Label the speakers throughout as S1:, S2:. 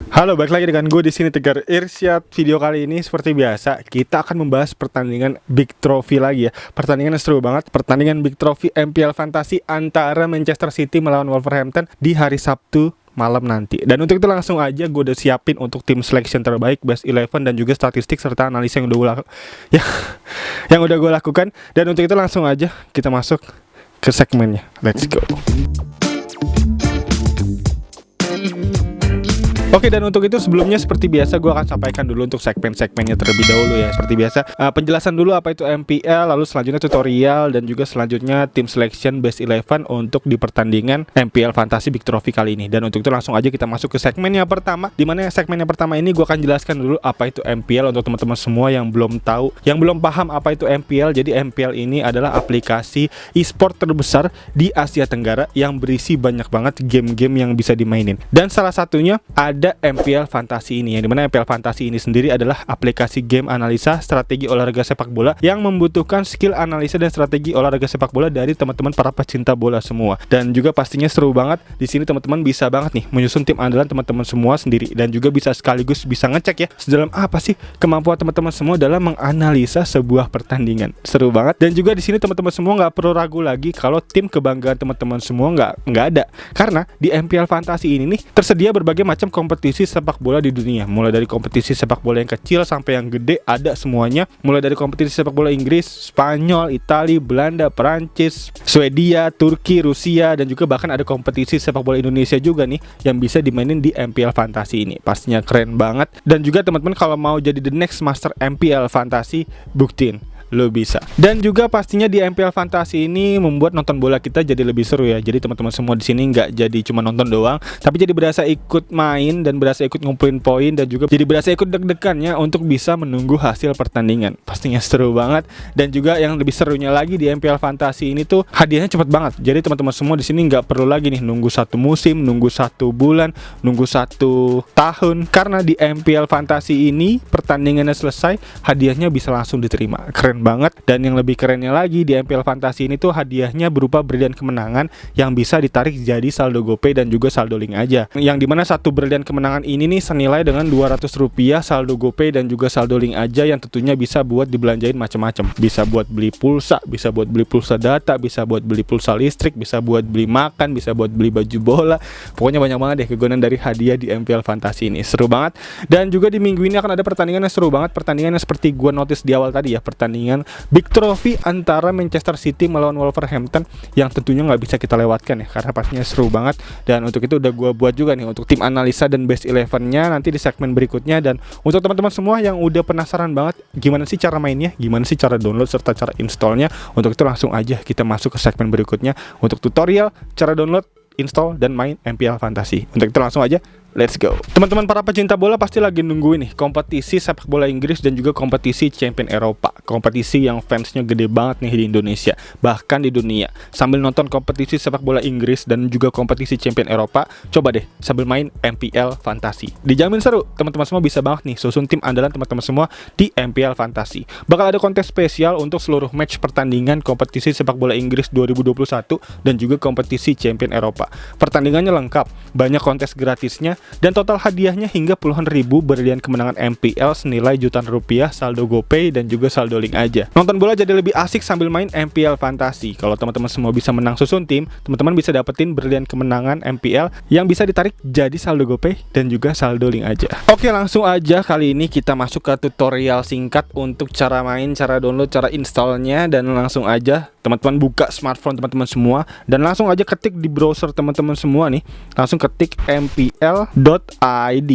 S1: Halo, balik lagi dengan gue di sini Tegar Irsyad. Video kali ini seperti biasa kita akan membahas pertandingan Big Trophy lagi ya. Pertandingan yang seru banget, pertandingan Big Trophy MPL Fantasi antara Manchester City melawan Wolverhampton di hari Sabtu malam nanti. Dan untuk itu langsung aja gue udah siapin untuk tim selection terbaik, best 11 dan juga statistik serta analisa yang udah yang udah gue lakukan. Dan untuk itu langsung aja kita masuk ke segmennya. Let's go. Oke, dan untuk itu sebelumnya seperti biasa gue akan sampaikan dulu untuk segmen-segmennya terlebih dahulu ya. Seperti biasa penjelasan dulu apa itu MPL, lalu selanjutnya tutorial, dan juga selanjutnya tim selection best 11 untuk di pertandingan MPL Fantasy Big Trophy kali ini. Dan untuk itu langsung aja kita masuk ke segmen yang pertama, dimana segmen yang pertama ini gue akan jelaskan dulu apa itu MPL untuk teman-teman semua yang belum tahu, yang belum paham apa itu MPL. Jadi MPL ini adalah aplikasi e-sport terbesar di Asia Tenggara yang berisi banyak banget game-game yang bisa dimainin. Dan salah satunya ada MPL Fantasi ini, yang dimana MPL Fantasi ini sendiri adalah aplikasi game analisa strategi olahraga sepak bola yang membutuhkan skill analisa dan strategi olahraga sepak bola dari teman-teman para pecinta bola semua. Dan juga pastinya seru banget. Di sini teman-teman bisa banget nih menyusun tim andalan teman-teman semua sendiri, dan juga bisa sekaligus bisa ngecek ya sedalam apa sih kemampuan teman-teman semua dalam menganalisa sebuah pertandingan. Seru banget. Dan juga di sini teman-teman semua nggak perlu ragu lagi kalau tim kebanggaan teman-teman semua nggak ada, karena di MPL Fantasi ini nih tersedia berbagai macam kompetisi sepak bola di dunia, mulai dari kompetisi sepak bola yang kecil sampai yang gede, ada semuanya. Mulai dari kompetisi sepak bola Inggris, Spanyol, Italia, Belanda, Perancis, Swedia, Turki, Rusia, dan juga bahkan ada kompetisi sepak bola Indonesia juga nih yang bisa dimainin di MPL Fantasi ini. Pastinya keren banget. Dan juga teman-teman kalau mau jadi the next master MPL Fantasi, buktiin lo bisa. Dan juga pastinya di MPL Fantasi ini membuat nonton bola kita jadi lebih seru ya. Jadi teman-teman semua di sini nggak jadi cuma nonton doang, tapi jadi berasa ikut main dan berasa ikut ngumpulin poin, dan juga jadi berasa ikut deg-degannya untuk bisa menunggu hasil pertandingan. Pastinya seru banget. Dan juga yang lebih serunya lagi di MPL Fantasi ini tuh hadiahnya cepet banget. Jadi teman-teman semua di sini nggak perlu lagi nih nunggu 1 musim, nunggu 1 bulan, nunggu 1 tahun, karena di MPL Fantasi ini pertandingannya selesai, hadiahnya bisa langsung diterima. Keren banget. Dan yang lebih kerennya lagi di MPL Fantasi ini tuh hadiahnya berupa brilian kemenangan yang bisa ditarik jadi saldo GoPay dan juga saldo link aja, yang dimana satu brilian kemenangan ini nih senilai dengan Rp200 saldo GoPay dan juga saldo link aja, yang tentunya bisa buat dibelanjain macam-macam. Bisa buat beli pulsa, bisa buat beli pulsa data, bisa buat beli pulsa listrik, bisa buat beli makan, bisa buat beli baju bola. Pokoknya banyak banget deh kegunaan dari hadiah di MPL Fantasi ini. Seru banget. Dan juga di minggu ini akan ada pertandingan yang seru banget. Pertandingan yang seperti gua notice di awal tadi ya, pertandingan Big Trophy antara Manchester City melawan Wolverhampton, yang tentunya nggak bisa kita lewatkan ya, karena pastinya seru banget. Dan untuk itu udah gue buat juga nih untuk tim analisa dan best 11-nya nanti di segmen berikutnya. Dan untuk teman-teman semua yang udah penasaran banget gimana sih cara mainnya, gimana sih cara download serta cara installnya, untuk itu langsung aja kita masuk ke segmen berikutnya untuk tutorial cara download, install, dan main MPL Fantasi. Untuk itu langsung aja let's go. Teman-teman para pecinta bola pasti lagi nungguin nih kompetisi sepak bola Inggris dan juga kompetisi Champion Eropa. Kompetisi yang fansnya gede banget nih di Indonesia, bahkan di dunia. Sambil nonton kompetisi sepak bola Inggris dan juga kompetisi Champion Eropa, coba deh sambil main MPL Fantasi. Dijamin seru. Teman-teman semua bisa banget nih susun tim andalan teman-teman semua di MPL Fantasi. Bakal ada kontes spesial untuk seluruh match pertandingan kompetisi sepak bola Inggris 2021 dan juga kompetisi Champion Eropa. Pertandingannya lengkap, banyak kontes gratisnya, dan total hadiahnya hingga puluhan ribu berlian kemenangan MPL senilai jutaan rupiah saldo GoPay dan juga saldo link aja. Nonton bola jadi lebih asik sambil main MPL Fantasi. Kalau teman-teman semua bisa menang susun tim, teman-teman bisa dapetin berlian kemenangan MPL yang bisa ditarik jadi saldo GoPay dan juga saldo link aja. Oke, langsung aja kali ini kita masuk ke tutorial singkat untuk cara main, cara download, cara installnya. Dan langsung aja teman-teman buka smartphone teman-teman semua dan langsung aja ketik di browser teman-teman semua nih, langsung ketik mpl.id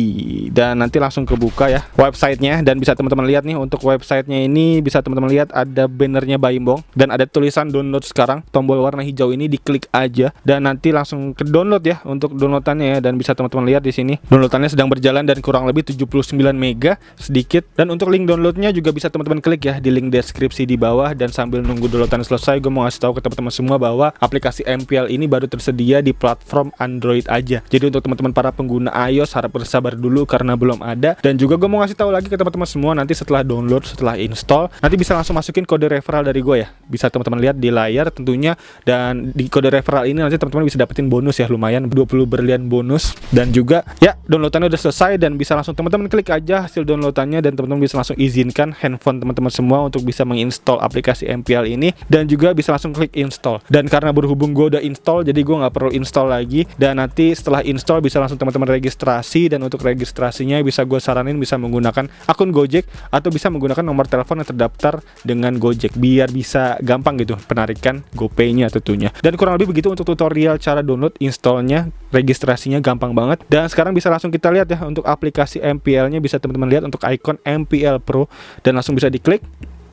S1: dan nanti langsung kebuka ya websitenya. Dan bisa teman-teman lihat nih untuk websitenya ini, bisa teman-teman lihat ada bannernya Baimbong dan ada tulisan download sekarang, tombol warna hijau ini diklik aja dan nanti langsung ke download ya untuk downloadannya ya. Dan bisa teman-teman lihat di sini downloadannya sedang berjalan dan kurang lebih 79 mega sedikit. Dan untuk link downloadnya juga bisa teman-teman klik ya di link deskripsi di bawah. Dan sambil nunggu downloadan selesai, gue mau ngasih tahu ke teman-teman semua bahwa aplikasi MPL ini baru tersedia di platform Android aja. Jadi untuk teman-teman para pengguna iOS harap bersabar dulu karena belum ada. Dan juga gue mau ngasih tahu lagi ke teman-teman semua, nanti setelah download, setelah install, nanti bisa langsung masukin kode referral dari gue ya. Bisa teman-teman lihat di layar tentunya, dan di kode referral ini nanti teman-teman bisa dapetin bonus ya, lumayan 20 berlian bonus. Dan juga ya downloadannya udah selesai dan bisa langsung teman-teman klik aja hasil downloadannya, dan teman-teman bisa langsung izinkan handphone teman-teman semua untuk bisa menginstall aplikasi MPL ini, dan juga bisa langsung klik install. Dan karena berhubung gue udah install, jadi gue nggak perlu install lagi. Dan nanti setelah install bisa langsung teman-teman registrasi, dan untuk registrasinya bisa gue saranin bisa menggunakan akun Gojek atau bisa menggunakan nomor telepon yang terdaftar dengan Gojek biar bisa gampang gitu penarikan GoPay-nya tentunya. Dan kurang lebih begitu untuk tutorial cara download, installnya, registrasinya gampang banget. Dan sekarang bisa langsung kita lihat ya untuk aplikasi MPL-nya, bisa teman-teman lihat untuk icon MPL Pro dan langsung bisa diklik.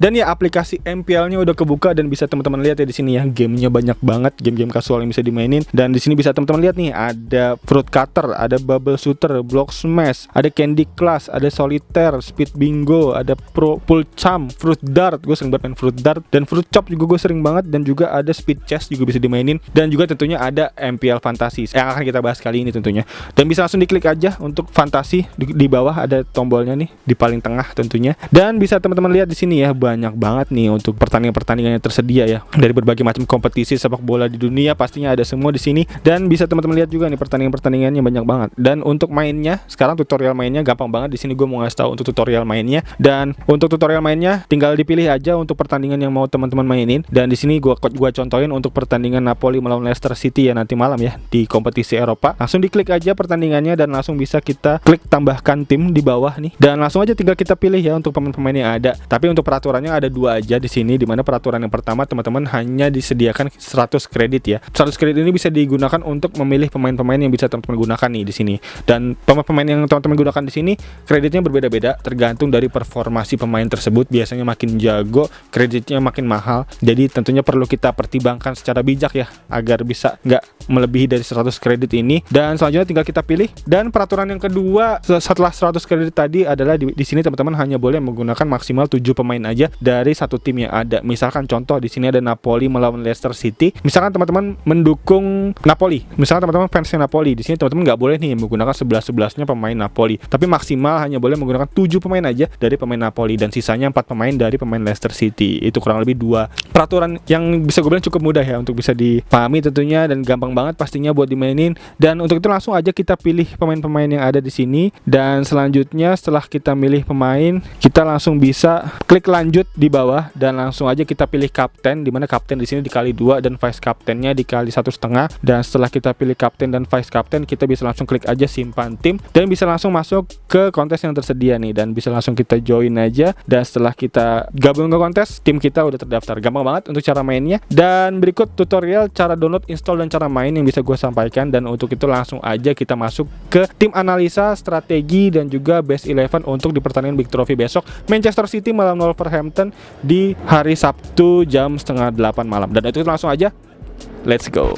S1: Dan ya aplikasi MPL-nya udah kebuka dan bisa teman-teman lihat ya di sini ya, gamenya banyak banget, game-game kasual yang bisa dimainin. Dan di sini bisa teman-teman lihat nih, ada Fruit Cutter, ada Bubble Shooter, Block Smash, ada Candy Crush, ada Solitaire, Speed Bingo, ada Pro Pool Champ, Fruit Dart, gue sering banget main Fruit Dart, dan Fruit Chop juga gue sering banget, dan juga ada Speed Chess juga bisa dimainin, dan juga tentunya ada MPL Fantasy yang akan kita bahas kali ini tentunya. Dan bisa langsung diklik aja untuk Fantasy, di bawah ada tombolnya nih di paling tengah tentunya. Dan bisa teman-teman lihat di sini ya, banyak banget nih untuk pertandingan-pertandingan yang tersedia ya, dari berbagai macam kompetisi sepak bola di dunia pastinya ada semua di sini. Dan bisa teman-teman lihat juga nih pertandingan-pertandingannya banyak banget. Dan untuk mainnya sekarang tutorial mainnya gampang banget. Di sini gue mau ngasih tahu untuk tutorial mainnya. Dan untuk tutorial mainnya tinggal dipilih aja untuk pertandingan yang mau teman-teman mainin. Dan di sini gua contohin untuk pertandingan Napoli melawan Leicester City ya nanti malam ya di kompetisi Eropa. Langsung diklik aja pertandingannya dan langsung bisa kita klik tambahkan tim di bawah nih. Dan langsung aja tinggal kita pilih ya untuk pemain-pemain yang ada. Tapi untuk peraturan ada dua aja di sini, dimana peraturan yang pertama teman-teman hanya disediakan 100 kredit ya. 100 kredit ini bisa digunakan untuk memilih pemain-pemain yang bisa teman-teman gunakan nih di sini. Dan pemain-pemain yang teman-teman gunakan di sini kreditnya berbeda-beda tergantung dari performasi pemain tersebut. Biasanya makin jago kreditnya makin mahal. Jadi tentunya perlu kita pertimbangkan secara bijak ya agar bisa nggak melebihi dari 100 kredit ini. Dan selanjutnya tinggal kita pilih. Dan peraturan yang kedua setelah 100 kredit tadi adalah di sini teman-teman hanya boleh menggunakan maksimal 7 pemain aja dari satu tim yang ada. Misalkan contoh di sini ada Napoli melawan Leicester City. Misalkan teman-teman mendukung Napoli. Misalkan teman-teman fansnya Napoli. Di sini teman-teman nggak boleh nih menggunakan 11-11-nya pemain Napoli. Tapi maksimal hanya boleh menggunakan 7 pemain aja dari pemain Napoli dan sisanya 4 pemain dari pemain Leicester City. Itu kurang lebih 2 peraturan yang bisa gue bilang cukup mudah ya untuk bisa dipahami tentunya, dan gampang banget pastinya buat dimainin. Dan untuk itu langsung aja kita pilih pemain-pemain yang ada di sini. Dan selanjutnya setelah kita milih pemain, kita langsung bisa klik lanjut di bawah dan langsung aja kita pilih kapten, dimana kapten di sini dikali 2 dan vice kaptennya dikali 1,5. Dan setelah kita pilih kapten dan vice kapten, kita bisa langsung klik aja simpan tim dan bisa langsung masuk ke kontes yang tersedia nih, dan bisa langsung kita join aja. Dan setelah kita gabung ke kontes, tim kita udah terdaftar. Gampang banget untuk cara mainnya. Dan berikut tutorial cara download, install, dan cara main yang bisa gue sampaikan. Dan untuk itu langsung aja kita masuk ke tim analisa, strategi, dan juga best 11 untuk di pertandingan Big Trophy besok, Manchester City melawan Wolverhampton di hari Sabtu jam 7:30 malam. Dan itu langsung aja let's go.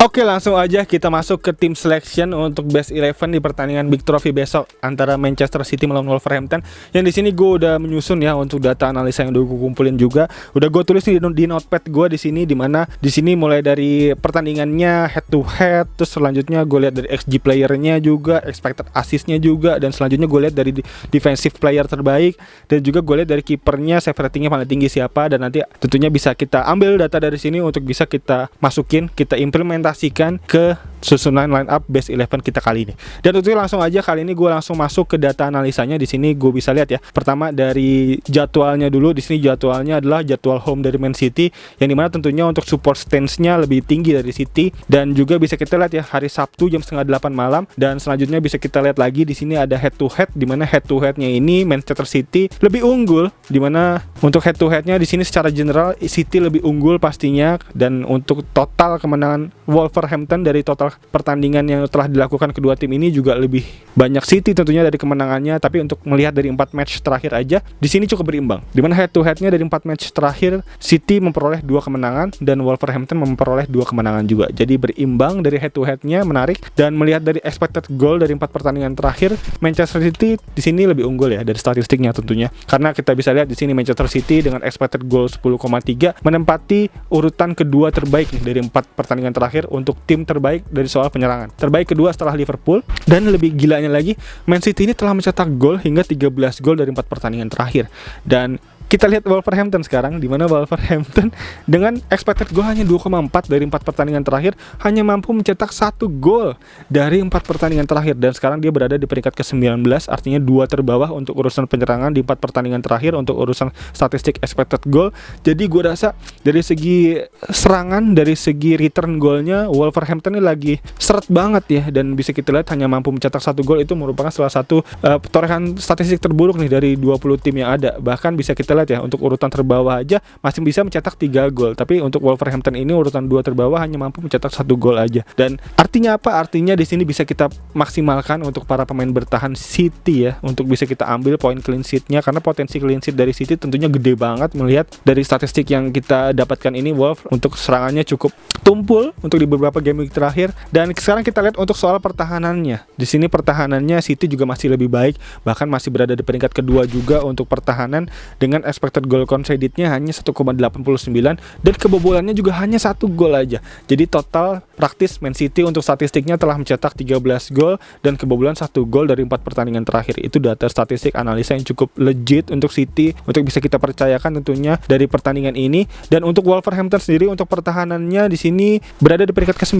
S1: Oke, langsung aja kita masuk ke tim selection untuk best 11 di pertandingan Big Trophy besok antara Manchester City melawan Wolverhampton. Yang di sini gue udah menyusun ya untuk data analisa yang udah gue kumpulin juga. Udah gue tulis di notepad gue di sini, dimana di sini mulai dari pertandingannya head to head, terus selanjutnya gue lihat dari XG playernya juga, expected assistnya juga, dan selanjutnya gue lihat dari defensive player terbaik, dan juga gue lihat dari kipernya save ratingnya paling tinggi siapa. Dan nanti tentunya bisa kita ambil data dari sini untuk bisa kita masukin, kita implementasikan ke susunan line up best 11 kita kali ini. Dan tentunya langsung aja kali ini gue langsung masuk ke data analisanya. Di sini gue bisa lihat ya. Pertama dari jadwalnya dulu. Di sini jadwalnya adalah jadwal home dari Man City, yang dimana tentunya untuk support stance-nya lebih tinggi dari City. Dan juga bisa kita lihat ya hari Sabtu jam 7:30 malam. Dan selanjutnya bisa kita lihat lagi di sini ada head to head, dimana head to headnya ini Manchester City lebih unggul. Dimana untuk head to headnya di sini secara general City lebih unggul pastinya. Dan untuk total kemenangan Wolverhampton, dari total pertandingan yang telah dilakukan kedua tim ini juga lebih banyak City tentunya dari kemenangannya, tapi untuk melihat dari 4 match terakhir aja di sini cukup berimbang. Di mana head to headnya dari 4 match terakhir City memperoleh 2 kemenangan dan Wolverhampton memperoleh 2 kemenangan juga. Jadi berimbang dari head to headnya, menarik. Dan melihat dari expected goal dari 4 pertandingan terakhir, Manchester City di sini lebih unggul ya dari statistiknya tentunya. Karena kita bisa lihat di sini Manchester City dengan expected goal 10,3 menempati urutan kedua terbaik nih dari 4 pertandingan terakhir untuk tim terbaik dari soal penyerangan. Terbaik kedua setelah Liverpool, dan lebih gilanya lagi Man City ini telah mencetak gol hingga 13 gol dari 4 pertandingan terakhir. Dan kita lihat Wolverhampton sekarang, di mana Wolverhampton dengan expected goal hanya 2,4 dari 4 pertandingan terakhir, hanya mampu mencetak 1 gol dari 4 pertandingan terakhir, dan sekarang dia berada di peringkat ke-19, artinya 2 terbawah untuk urusan penyerangan di 4 pertandingan terakhir untuk urusan statistik expected goal. Jadi gue rasa dari segi serangan, dari segi return golnya, Wolverhampton ini lagi seret banget ya, dan bisa kita lihat hanya mampu mencetak 1 gol. Itu merupakan salah satu torehan statistik terburuk nih dari 20 tim yang ada. Bahkan bisa kita lihat ya, untuk urutan terbawah aja masih bisa mencetak 3 gol, tapi untuk Wolverhampton ini urutan 2 terbawah hanya mampu mencetak 1 gol aja. Dan artinya apa? Artinya di sini bisa kita maksimalkan untuk para pemain bertahan City ya, untuk bisa kita ambil poin clean sheet-nya, karena potensi clean sheet dari City tentunya gede banget. Melihat dari statistik yang kita dapatkan ini, Wolf untuk serangannya cukup tumpul untuk di beberapa game week terakhir. Dan sekarang kita lihat untuk soal pertahanannya. Di sini pertahanannya City juga masih lebih baik, bahkan masih berada di peringkat kedua juga untuk pertahanan dengan expected goal conceded-nya hanya 1,89 dan kebobolannya juga hanya 1 gol aja. Jadi total praktis Man City untuk statistiknya telah mencetak 13 gol dan kebobolan 1 gol dari 4 pertandingan terakhir. Itu data statistik analisa yang cukup legit untuk City, untuk bisa kita percayakan tentunya dari pertandingan ini. Dan untuk Wolverhampton sendiri, untuk pertahanannya di sini berada di peringkat ke-9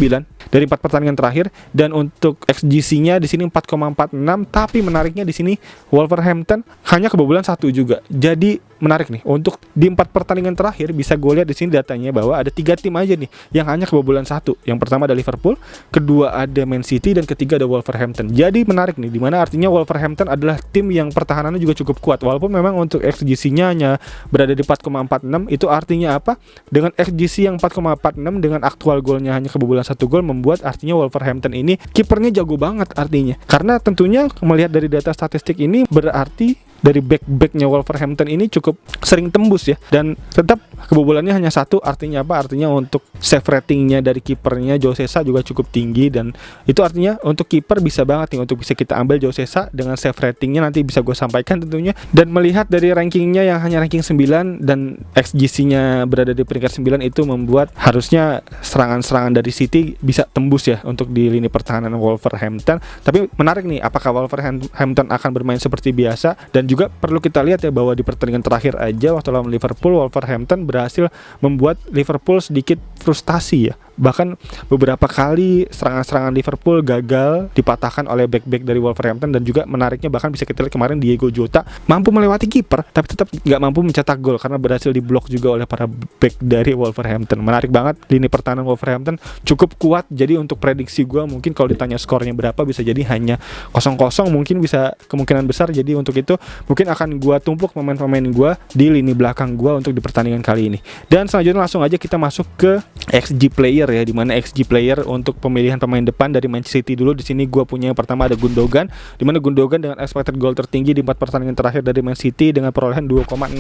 S1: dari 4 pertandingan terakhir, dan untuk XGC-nya di sini 4,46, tapi menariknya di sini Wolverhampton hanya kebobolan 1 juga. Jadi menarik nih, untuk di 4 pertandingan terakhir bisa gue lihat di sini datanya bahwa ada 3 tim aja nih yang hanya kebobolan 1. Yang pertama ada Liverpool, kedua ada Man City, dan ketiga ada Wolverhampton. Jadi menarik nih, dimana artinya Wolverhampton adalah tim yang pertahanannya juga cukup kuat. Walaupun memang untuk XGC-nya hanya berada di 4,46, itu artinya apa? Dengan XGC yang 4,46 dengan aktual golnya hanya kebobolan 1 gol, membuat artinya Wolverhampton ini kipernya jago banget artinya. Karena tentunya melihat dari data statistik ini berarti dari back-backnya Wolverhampton ini cukup sering tembus ya, dan tetap kebobolannya hanya 1. Artinya apa? Artinya untuk save ratingnya dari kipernya Josesa juga cukup tinggi, dan itu artinya untuk kiper bisa banget nih untuk bisa kita ambil Josesa dengan save ratingnya, nanti bisa gue sampaikan tentunya. Dan melihat dari rankingnya yang hanya ranking 9 dan XGC-nya berada di peringkat 9, itu membuat harusnya serangan-serangan dari City bisa tembus ya untuk di lini pertahanan Wolverhampton. Tapi menarik nih, apakah Wolverhampton akan bermain seperti biasa? Dan juga perlu kita lihat ya bahwa di pertandingan terakhir aja waktu lawan Liverpool, Wolverhampton berhasil membuat Liverpool sedikit frustasi ya. Bahkan beberapa kali serangan-serangan Liverpool gagal dipatahkan oleh back-back dari Wolverhampton, dan juga menariknya bahkan bisa kita lihat kemarin Diego Jota mampu melewati kiper tapi tetap nggak mampu mencetak gol karena berhasil diblok juga oleh para back dari Wolverhampton. Menarik banget, lini pertahanan Wolverhampton cukup kuat. Jadi untuk prediksi gue, mungkin kalau ditanya skornya berapa, bisa jadi hanya 0-0, mungkin bisa kemungkinan besar. Jadi untuk itu mungkin akan gue tumpuk pemain-pemain gue di lini belakang gue untuk di pertandingan kali ini. Dan selanjutnya langsung aja kita masuk ke XG player ya, dimana XG player untuk pemilihan pemain depan dari Manchester City dulu. Di sini gue punya yang pertama ada Gundogan, dimana Gundogan dengan expected goal tertinggi di 4 pertandingan terakhir dari Man City dengan perolehan 2,07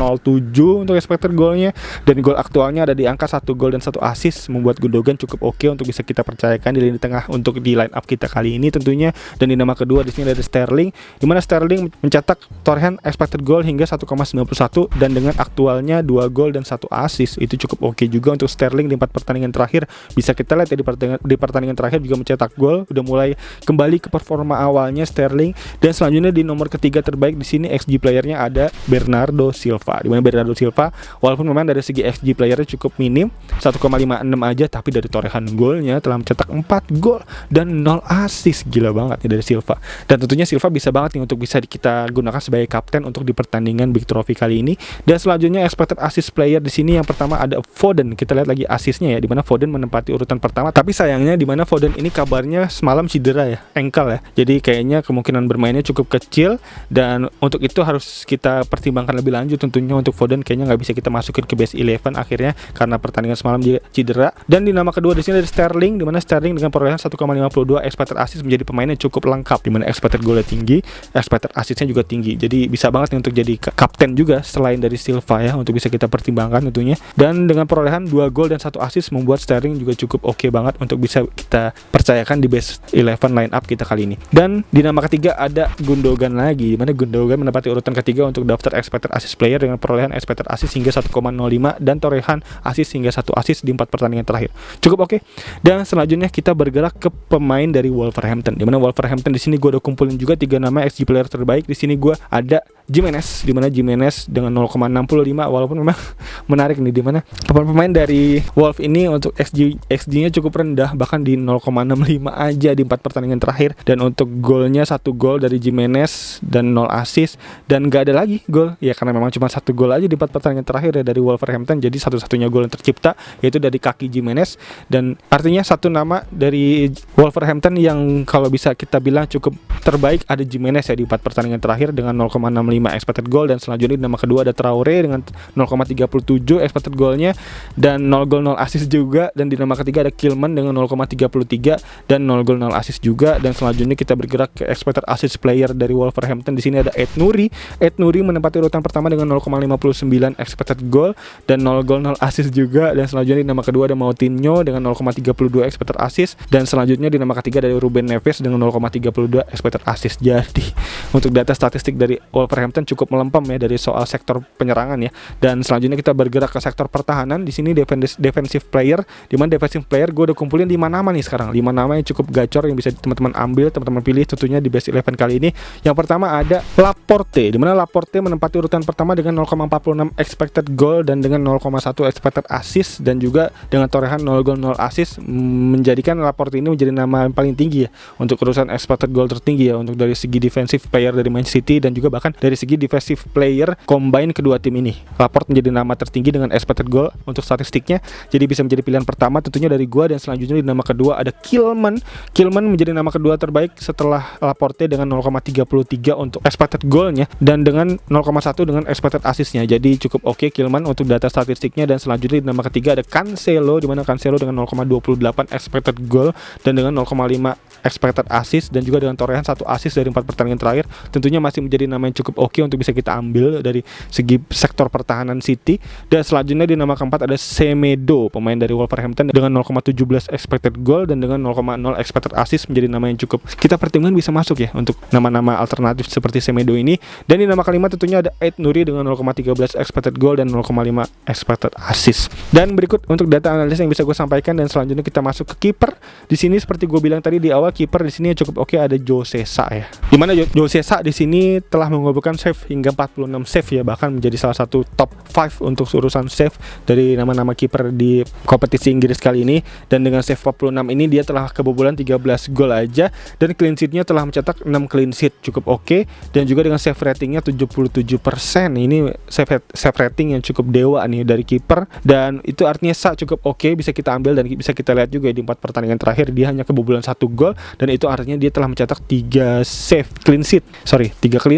S1: untuk expected goalnya, dan gol aktualnya ada di angka 1 gol dan 1 assist, membuat Gundogan cukup oke untuk bisa kita percayakan di lini tengah untuk di line up kita kali ini tentunya. Dan di nama kedua di sini ada Sterling, dimana Sterling mencetak torehan expected goal hingga 1,91 dan dengan aktualnya 2 gol dan 1 assist. Itu cukup oke juga untuk Sterling di 4 pertandingan terakhir. Bisa kita lihat ya di pertandingan terakhir juga mencetak gol, udah mulai kembali ke performa awalnya Sterling. Dan selanjutnya di nomor ketiga terbaik di sini XG playernya ada Bernardo Silva, di mana Bernardo Silva walaupun memang dari segi XG playernya cukup minim 1,56 aja, tapi dari torehan golnya telah mencetak 4 gol dan 0 assist. Gila banget nih dari Silva. Dan tentunya Silva bisa banget nih untuk bisa kita gunakan sebagai kapten untuk di pertandingan Big Trophy kali ini. Dan selanjutnya expected assist player di sini yang pertama ada Foden. Kita lihat lagi assistnya ya, di mana Foden menempati menempati urutan pertama. Tapi sayangnya di mana Foden ini kabarnya semalam cedera ya, ankle ya. Jadi kayaknya kemungkinan bermainnya cukup kecil, dan untuk itu harus kita pertimbangkan lebih lanjut tentunya. Untuk Foden kayaknya nggak bisa kita masukin ke base 11 akhirnya karena pertandingan semalam dia cedera. Dan di nama kedua di sini ada Sterling, di mana Sterling dengan perolehan 1,52 expected assist menjadi pemain yang cukup lengkap, di mana expected goal-nya tinggi, expected assist-nya juga tinggi. Jadi bisa banget nih untuk jadi kapten juga selain dari Silva ya, untuk bisa kita pertimbangkan tentunya. Dan dengan perolehan 2 gol dan 1 assist membuat Sterling juga cukup oke banget untuk bisa kita percayakan di base 11 line up kita kali ini. Dan di nama ketiga ada Gundogan lagi, di mana Gundogan menempati urutan ketiga untuk daftar expected assist player dengan perolehan expected assist hingga 1,05 dan torehan assist hingga 1 assist di 4 pertandingan terakhir. Cukup oke. Dan selanjutnya kita bergerak ke pemain dari Wolverhampton, di mana Wolverhampton di sini gue udah kumpulin juga 3 nama XG player terbaik. Di sini gue ada Jimenez, di mana Jimenez dengan 0,65, walaupun memang menarik nih di mana pemain dari Wolf ini untuk XG-nya cukup rendah, bahkan di 0,65 aja di 4 pertandingan terakhir. Dan untuk golnya 1 gol dari Jimenez dan 0 assist, dan gak ada lagi gol ya karena memang cuma 1 gol aja di 4 pertandingan terakhir ya dari Wolverhampton. Jadi satu-satunya gol yang tercipta yaitu dari kaki Jimenez, dan artinya satu nama dari Wolverhampton yang kalau bisa kita bilang cukup terbaik ada Jimenez ya di 4 pertandingan terakhir dengan 0,65 expected goal. Dan selanjutnya di nama kedua ada Traore dengan 0,37 expected goalnya dan 0 gol 0 assist juga. Dan di nama ketiga ada Kilman dengan 0,33 dan 0 gol 0 assist juga. Dan selanjutnya kita bergerak ke expected assist player dari Wolverhampton. Di sini ada Ed Nuri menempati urutan pertama dengan 0,59 expected goal dan 0 gol 0 assist juga. Dan selanjutnya di nama kedua ada Moutinho dengan 0,32 expected assist, dan selanjutnya di nama ketiga dari Ruben Neves dengan 0,32 expected assist. Jadi untuk data statistik dari Wolverhampton cukup melempem ya dari soal sektor penyerangan ya. Dan selanjutnya kita bergerak ke sektor pertahanan. Di sini defensive player, di mana defensive player gue udah kumpulin 5 nama nih sekarang. 5 nama yang cukup gacor yang bisa teman-teman ambil, teman-teman pilih tentunya di best 11 kali ini. Yang pertama ada Laporte, di mana Laporte menempati urutan pertama dengan 0,46 expected goal dan dengan 0,1 expected assist, dan juga dengan torehan 0 gol 0 assist, menjadikan Laporte ini menjadi nama yang paling tinggi ya untuk urusan expected goal tertinggi ya untuk dari segi defensive player dari Manchester City, dan juga bahkan dari segi defensive player combine kedua tim ini. Laporte menjadi nama tertinggi dengan expected goal untuk statistiknya, jadi bisa menjadi pilihan pertama tentunya dari gua. Dan selanjutnya di nama kedua ada Kilman menjadi nama kedua terbaik setelah Laporte dengan 0,33 untuk expected goalnya dan dengan 0,1 dengan expected assistnya. Jadi cukup oke Kilman untuk data statistiknya. Dan selanjutnya di nama ketiga ada Cancelo, di mana Cancelo dengan 0,28 expected goal dan dengan 0,5 expected assist, dan juga dengan torehan 1 assist dari 4 pertandingan terakhir. Tentunya masih menjadi nama yang cukup oke untuk bisa kita ambil dari segi sektor pertahanan City. Dan selanjutnya di nama keempat ada Semedo, pemain dari Wolverhampton dengan 0,17 expected goal dan dengan 0,0 expected assist, menjadi nama yang cukup kita pertimbangkan bisa masuk ya untuk nama-nama alternatif seperti Semedo ini. Dan di nama kelima tentunya ada Ed Nuri dengan 0,13 expected goal dan 0,5 expected assist. Dan berikut untuk data analis yang bisa gue sampaikan. Dan selanjutnya kita masuk ke kiper. Di sini seperti gue bilang tadi di awal, kiper di sini cukup oke ada Jose Sa ya. Dimana Jose Sa di sini telah mengumpulkan save hingga 46 save ya, bahkan menjadi salah satu top 5 untuk urusan save dari nama-nama kiper di kompetisi Inggris kali ini. Dan dengan save 46 ini dia telah kebobolan 13 gol aja, dan clean sheet-nya telah mencetak 6 clean sheet, cukup oke. Dan juga dengan save ratingnya 77%. Ini save rating yang cukup dewa nih dari kiper, dan itu artinya Sa cukup oke bisa kita ambil. Dan bisa kita lihat juga di 4 pertandingan terakhir dia hanya kebobolan 1 gol, dan itu artinya dia telah mencetak 3 clean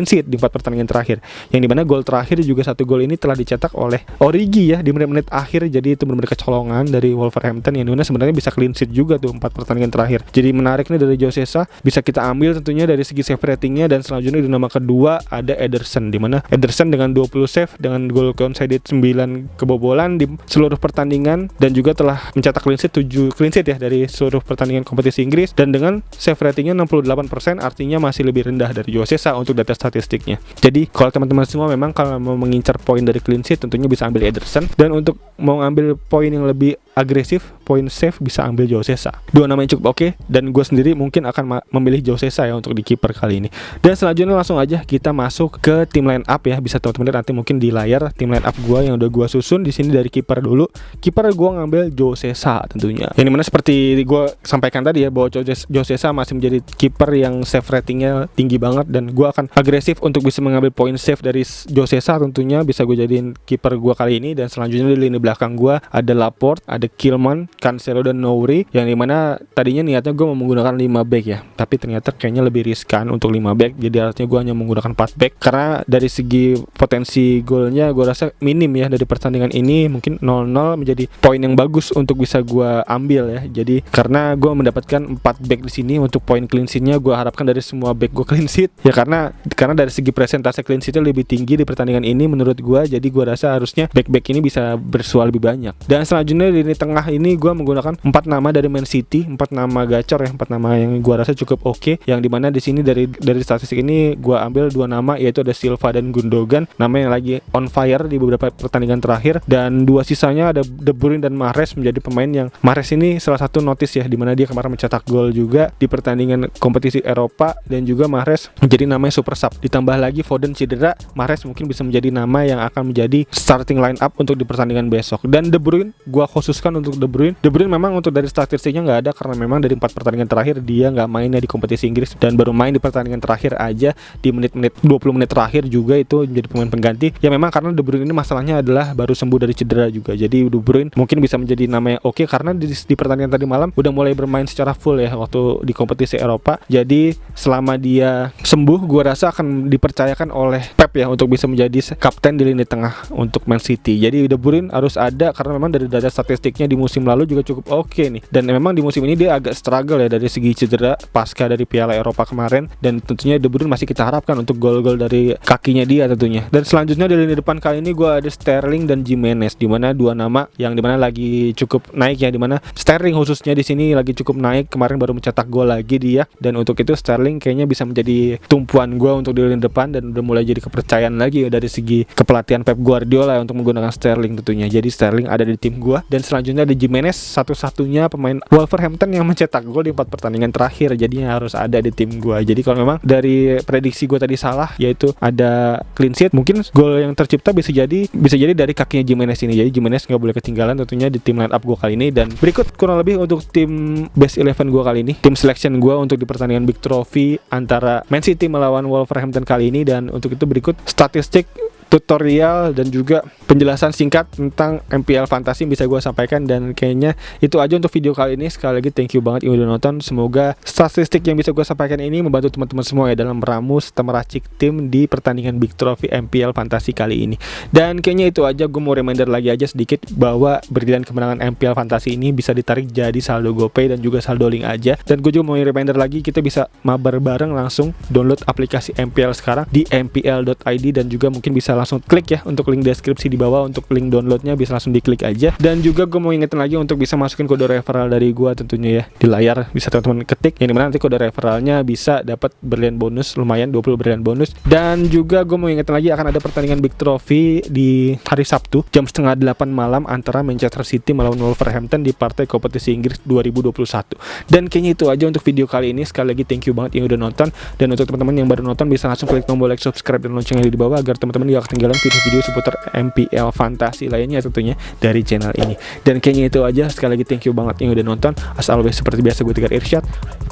S1: sheet di 4 pertandingan terakhir, yang dimana gol terakhir juga 1 gol ini telah dicetak oleh Origi ya di menit-menit akhir. Jadi itu benar-benar kecolongan dari Wolverhampton yang dimana sebenarnya bisa clean sheet juga tuh 4 pertandingan terakhir. Jadi menarik nih dari Jose Sa, bisa kita ambil tentunya dari segi save ratingnya. Dan selanjutnya di nama kedua ada Ederson, di mana Ederson dengan 20 save dengan gol conceded 9 kebobolan di seluruh pertandingan, dan juga telah mencetak clean sheet 7 clean sheet ya dari seluruh pertandingan kompetisi Inggris, dan dengan save ratingnya 68%, artinya masih lebih rendah dari Jose Sa untuk data statistiknya. Jadi kalau teman-teman semua memang kalau mau mengincar poin dari clean sheet tentunya bisa ambil Ederson, dan untuk mau ambil poin yang lebih agresif, poin save, bisa ambil Jose Sa. Dua nama yang cukup oke, dan gue sendiri mungkin akan memilih Jose Sa ya untuk di kiper kali ini. Dan selanjutnya langsung aja kita masuk ke tim line up ya. Bisa teman-teman lihat nanti mungkin di layar tim line up gue yang udah gue susun. Di sini dari kiper dulu. Kiper gue ngambil Jose Sa tentunya. Yang dimana seperti gue sampaikan tadi ya, bahwa Jose Sa masih menjadi kiper yang save ratingnya tinggi banget, dan gue akan agresif untuk bisa mengambil poin save dari Jose Sa tentunya. Bisa gue jadiin kiper gue kali ini. Dan selanjutnya di lini belakang gue ada Laporte, ada ada Kilman, Cancelo dan Nouri, yang dimana tadinya niatnya gue mau menggunakan 5 back ya, tapi ternyata kayaknya lebih riskan untuk 5 back, jadi artinya gue hanya menggunakan 4 back karena dari segi potensi golnya gue rasa minim ya dari pertandingan ini. Mungkin 0-0 menjadi poin yang bagus untuk bisa gue ambil ya. Jadi karena gue mendapatkan 4 back di sini, untuk poin clean sheet-nya gue harapkan dari semua back gue clean sheet ya, karena dari segi presentase clean sheet-nya lebih tinggi di pertandingan ini menurut gue. Jadi gue rasa harusnya back-back ini bisa bersuara lebih banyak. Dan selanjutnya di lini tengah ini gue menggunakan 4 nama dari Man City, 4 nama gacor ya, 4 nama yang gue rasa cukup oke. Yang dimana di sini dari statistik ini gue ambil 2 nama, yaitu ada Silva dan Gundogan, nama yang lagi on fire di beberapa pertandingan terakhir. Dan 2 sisanya ada De Bruyne dan Mahrez, menjadi pemain yang Mahrez ini salah satu notice ya, dimana dia kemarin mencetak gol juga di pertandingan kompetisi Eropa, dan juga Mahrez menjadi nama yang super sub. Ditambah lagi Foden cedera, Mahrez mungkin bisa menjadi nama yang akan menjadi starting line up untuk di pertandingan besok. Dan De Bruyne gua khususkan untuk De Bruyne. De Bruyne memang untuk dari statistiknya nggak ada, karena memang dari 4 pertandingan terakhir dia nggak mainnya di kompetisi Inggris, dan baru main di pertandingan terakhir aja di menit-menit 20 menit terakhir juga itu menjadi pemain pengganti. Ya memang karena De Bruyne ini masalahnya adalah baru sembuh dari cedera juga. Jadi De Bruyne mungkin bisa menjadi nama yang oke, karena di pertandingan tadi malam udah mulai bermain secara full ya waktu di kompetisi Eropa. Jadi selama dia sembuh, gua rasa akan dipercayakan oleh Pep ya untuk bisa menjadi kapten di lini tengah untuk Man City. Jadi De Bruyne harus ada, karena memang dari data statistiknya di musim lalu juga cukup oke nih. Dan memang di musim ini dia agak struggle ya dari segi cedera pasca dari Piala Eropa kemarin, dan tentunya De Bruyne masih kita harapkan untuk gol-gol dari kakinya dia tentunya. Dan selanjutnya di lini depan kali ini gue ada Sterling dan Jimenez, dimana 2 nama yang dimana lagi cukup naik ya, dimana Sterling khususnya di sini lagi cukup naik, kemarin baru mencetak gol lagi dia. Dan untuk itu Sterling kayaknya bisa menjadi tumpuan gue untuk di lini depan, dan udah mulai jadi kepercayaan lagi ya dari segi kepelatihan Pep Guardiola untuk menggunakan Sterling tentunya. Jadi Sterling ada di tim gue. Dan selanjutnya ada Jimenez, satu-satunya pemain Wolverhampton yang mencetak gol di 4 pertandingan terakhir, jadinya harus ada di tim gue. Jadi kalau memang dari prediksi gue tadi salah, yaitu ada clean sheet, mungkin gol yang tercipta bisa jadi dari kakinya Jimenez ini. Jadi Jimenez nggak boleh ketinggalan tentunya di tim line up gue kali ini. Dan berikut kurang lebih untuk tim best 11 gue kali ini, tim selection gue untuk di pertandingan Big Trophy antara Man City melawan Wolverhampton kali ini. Dan untuk itu berikut statistik, tutorial, dan juga penjelasan singkat tentang MPL Fantasy bisa gue sampaikan. Dan kayaknya itu aja untuk video kali ini. Sekali lagi thank you banget yang udah nonton. Semoga statistik yang bisa gue sampaikan ini membantu teman-teman semua ya dalam meramu serta meracik tim di pertandingan Big Trophy MPL Fantasy kali ini. Dan kayaknya itu aja, gue mau reminder lagi aja sedikit bahwa berdirian kemenangan MPL Fantasy ini bisa ditarik jadi saldo GoPay dan juga saldo link aja. Dan gue juga mau reminder lagi, kita bisa mabar bareng, langsung download aplikasi MPL sekarang di mpl.id, dan juga mungkin bisa langsung klik ya untuk link deskripsi di bawah, untuk link downloadnya bisa langsung diklik aja. Dan juga gue mau ingetin lagi untuk bisa masukin kode referral dari gue tentunya ya, di layar bisa teman-teman ketik, yang dimana nanti kode referralnya bisa dapat berlian bonus, lumayan 20 berlian bonus. Dan juga gue mau ingetin lagi akan ada pertandingan Big Trophy di hari Sabtu jam 7:30 malam antara Manchester City melawan Wolverhampton di partai kompetisi Inggris 2021. Dan kayaknya itu aja untuk video kali ini. Sekali lagi thank you banget yang udah nonton. Dan untuk teman-teman yang baru nonton bisa langsung klik tombol like, subscribe, dan loncengnya di bawah agar teman-teman gak ketinggalan video-video seputar MPL Fantasy lainnya tentunya dari channel ini. Dan kayaknya itu aja. Sekali lagi thank you banget yang udah nonton. As always seperti biasa, gue Tegar Irsyad.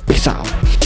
S1: Peace out.